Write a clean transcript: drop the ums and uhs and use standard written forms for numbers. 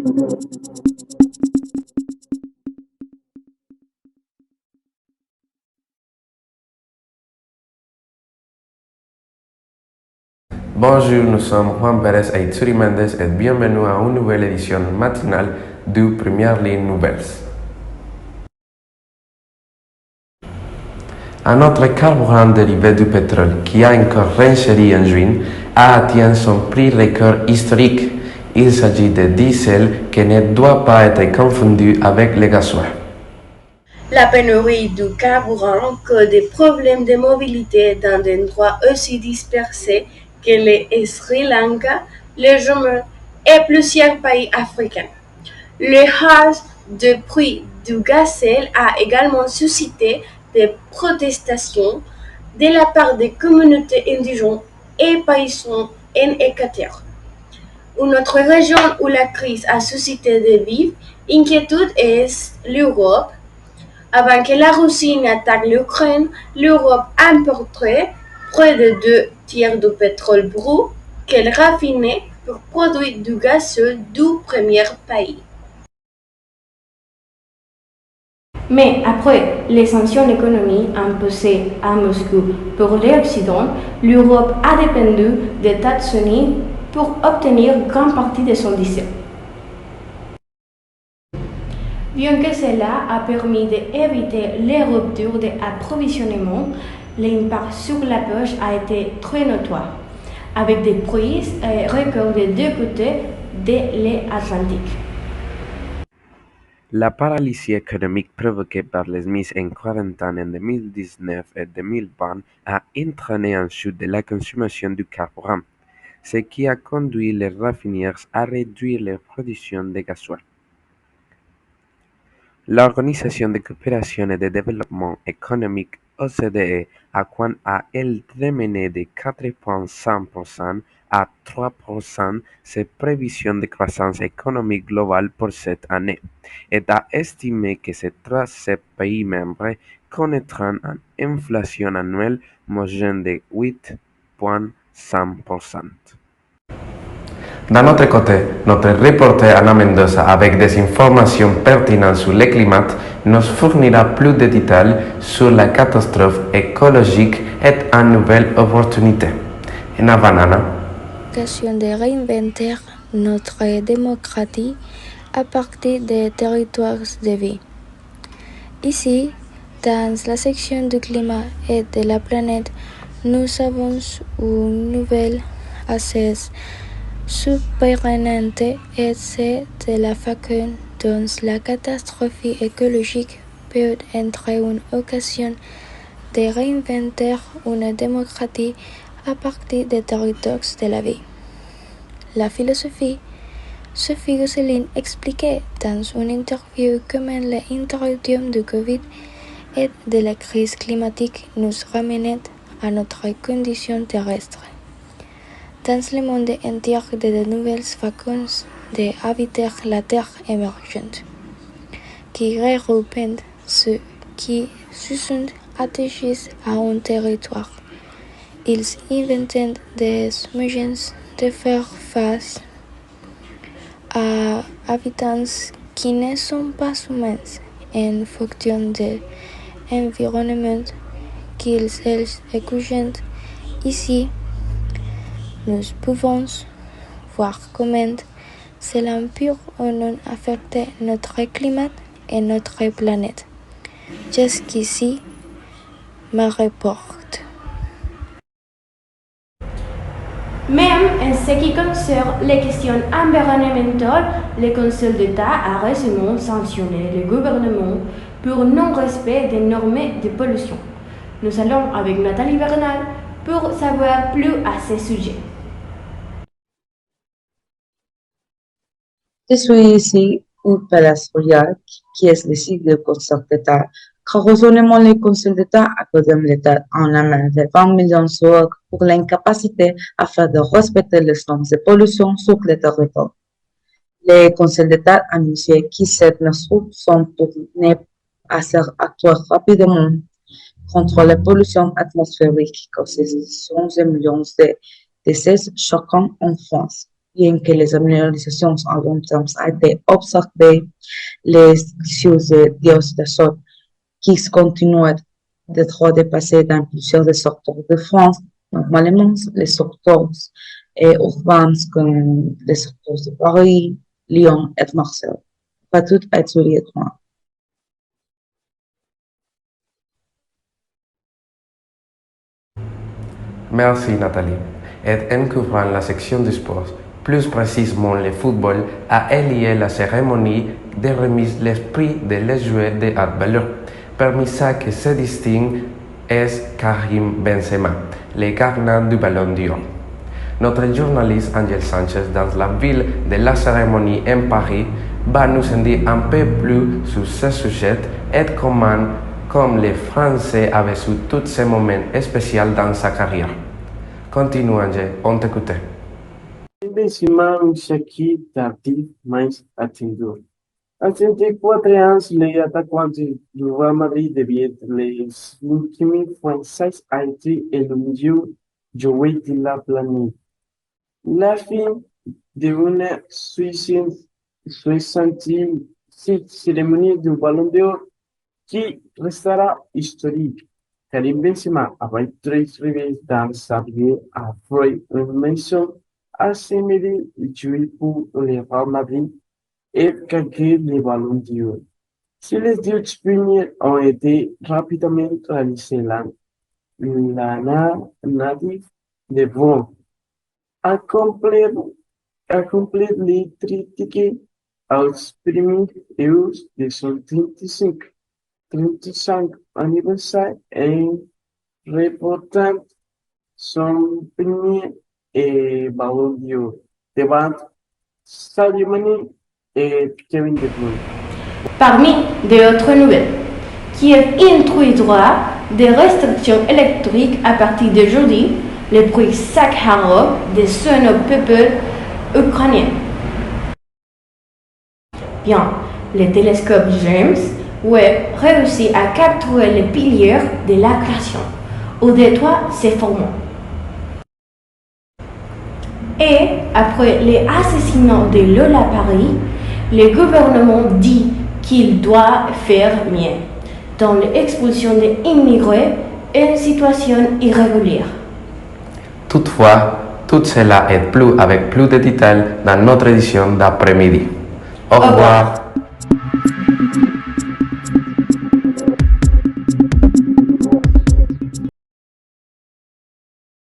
Bonjour, nous sommes Juan Pérez et Tsuri Mendes et bienvenue à une nouvelle édition matinale du Première Ligne Nouvelles. Un autre carburant dérivé du pétrole qui a encore réinséré en juin a atteint son prix record historique. Il s'agit de diesel qui ne doit pas être confondu avec le gasoil. La pénurie du carburant cause des problèmes de mobilité dans des endroits aussi dispersés que le Sri Lanka, le Yémen et plusieurs pays africains. Le hausse du prix du gazelle a également suscité des protestations de la part des communautés indigènes et paysannes en Équateur. Une autre région où la crise a suscité de vives inquiétudes est l'Europe. Avant que la Russie n'attaque l'Ukraine, l'Europe importerait près de 2 tiers du pétrole brut qu'elle raffinait pour produire du gazole du premier pays. Mais après les sanctions économiques imposées à Moscou pour l'Occident, l'Europe a dépendu des États-Unis pour obtenir une grande partie de son diesel. Bien que cela a permis d'éviter les ruptures d'approvisionnement, l'impact sur la poche a été très notoire, avec des prix records des deux côtés de l'Atlantique. La paralysie économique provoquée par les mises en quarantaine en 2019 et 2020 a entraîné une chute de la consommation du carburant, ce qui a conduit les raffineurs à réduire leur production de gasoil. L'Organisation de coopération et de développement économique OCDE a quant à elle ramené de 4,5% à 3% ses prévisions de croissance économique globale pour cette année et a estimé que ces 37 pays membres connaîtront une inflation annuelle moyenne de 8,5%. D'un autre côté, notre reporter Ana Mendoza, avec des informations pertinentes sur le climat, nous fournira plus de détails sur la catastrophe écologique et une nouvelle opportunité. En avant, Ana. Occasion de réinventer notre démocratie à partir des territoires de vie. Ici, dans la section du climat et de la planète, nous avons une nouvelle assise surprenante et c'est de la façon dont la catastrophe écologique peut être une occasion de réinventer une démocratie à partir des territoires de la vie. La philosophie Sophie Gosselin expliquait dans une interview comment l'interruption du Covid et de la crise climatique nous ramènent à notre condition terrestre. Dans le monde entier de nouvelles façons d'habiter la Terre émergente, qui regroupent ceux qui se sont attachés à un territoire. Ils inventent des moyens de faire face à habitants qui ne sont pas humains en fonction de l'environnement qu'ils écoutent. Ici, nous pouvons voir comment cela peut ou non affecter notre climat et notre planète. Jusqu'ici, ma reporte. Même en ce qui concerne les questions environnementales, le Conseil d'État a récemment sanctionné le gouvernement pour non-respect des normes de pollution. Nous allons avec Nathalie Bernal pour savoir plus à ce sujet. Je suis ici pour Palace-Royal, qui est le site du Conseil d'État. Heureusement, le Conseil d'État accorde l'État en amende de 20 millions d'euros pour l'incapacité à faire de respecter les normes de pollution sur le territoire. Le Conseil d'État a annoncé que ces mesures sont tournées à faire actuer rapidement contre la pollution atmosphérique causant 11 millions de décès chaque an en France. Bien que les améliorations à long terme aient été observées, les issues de dioxyde d'azote qui continuent d'être dépassées dans plusieurs des secteurs de France, normalement les secteurs urbains comme les secteurs de Paris, Lyon et Marseille. Pas tout est lié. Merci Nathalie. Et en couvrant la section du sport, plus précisément le football, a lié la cérémonie de remise l'esprit de les joueurs de handball. Parmi ceux qui se distinguent est Karim Benzema, le gagnant du Ballon d'Or. Notre journaliste Angel Sanchez, dans la ville de la cérémonie en Paris, va nous en dire un peu plus sur ce sujet et comment comme les Français avaient su tous ces moments spéciaux dans sa carrière. Continue, Angel, on t'écoute. Benzema um cheque tardif mais atingido. Aos 34 anos, o atacante do Real Madrid devia les 5 français a été le milieu joué de la planète. La fin d'une 66e cérémonie du Ballon d'Or qui restera historique. Karim Benzema avait 3 revers dans sa vie à faire une mention à ses mérites joués pour le Real Madrid et gagner le Ballon d'Or. Si les 2 premiers ont été rapidement réalisés, la native devant accomplir les critiques aux premiers heures de son 35 anniversaire en reportant son premier Ballon d'Or devant Sadio Mané et Kevin De Bruyne. Parmi d'autres nouvelles, Kiev introduira des restrictions électriques à partir d'aujourd'hui, le prix Sakharov de son peuple ukrainien. Bien, le télescope James Webb réussit à capturer les piliers de la création, où des toits se forment. Et après les assassinats de Lola Paris, le gouvernement dit qu'il doit faire mieux dans l'expulsion des immigrés en situation irrégulière. Toutefois, tout cela est plus avec plus de détails dans notre édition d'après-midi. Au revoir.